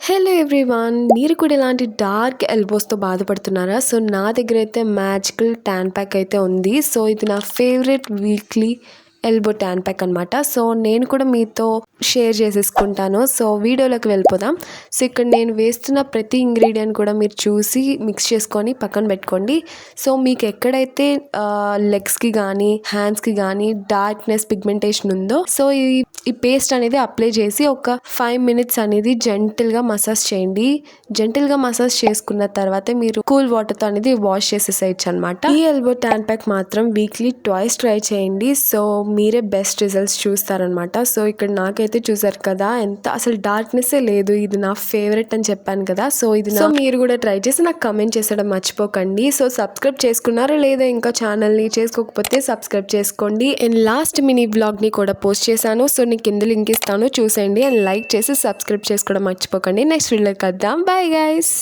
Hello everyone, మీరు కూడా ఇలాంటి డార్క్ ఎల్బోస్తో బాధపడుతున్నారా? సో నా దగ్గర అయితే మ్యాజికల్ ట్యాన్ ప్యాక్ అయితే ఉంది. సో ఇది నా favourite weekly elbow tan pack అనమాట. సో నేను కూడా మీతో షేర్ చేసేసుకుంటాను. సో వీడియోలోకి వెళ్ళిపోదాం. సో ఇక్కడ నేను వేస్తున్న ప్రతి ఇంగ్రీడియంట్ కూడా మీరు చూసి మిక్స్ చేసుకొని పక్కన పెట్టుకోండి. సో మీకు ఎక్కడైతే లెగ్స్కి కానీ హ్యాండ్స్కి కానీ డార్క్నెస్ పిగ్మెంటేషన్ ఉందో, సో ఈ పేస్ట్ అనేది అప్లై చేసి ఒక 5 minutes అనేది జెంటిల్గా మసాజ్ చేయండి. జెంటిల్గా మసాజ్ చేసుకున్న తర్వాత మీరు కూల్ వాటర్తో అనేది వాష్ చేసేసేయచ్చు అనమాట. ఈ ఎల్బో ట్యాన్ ప్యాక్ మాత్రం వీక్లీ ట్వైస్ ట్రై చేయండి. సో మీరే బెస్ట్ రిజల్ట్స్ చూస్తారనమాట. సో ఇక్కడ నాకైతే చూసారు కదా, ఎంత అసలు డార్క్నెస్సే లేదు. ఇది నా ఫేవరెట్ అని చెప్పాను కదా. సో మీరు కూడా ట్రై చేసి నాకు కమెంట్ చేసడం మర్చిపోకండి. సో సబ్స్క్రైబ్ చేసుకున్నారో లేదో ఇంకా ఛానల్ని, చేసుకోకపోతే సబ్స్క్రైబ్ చేసుకోండి. అండ్ లాస్ట్ మినీ బ్లాగ్ని కూడా పోస్ట్ చేశాను. సో నేను కింద లింక్ ఇస్తాను, చూసేయండి. అండ్ లైక్ చేసి సబ్స్క్రైబ్ చేసుకోవడం మర్చిపోకండి. నెక్స్ట్ వీడియోలో కలుద్దాం. Bye guys.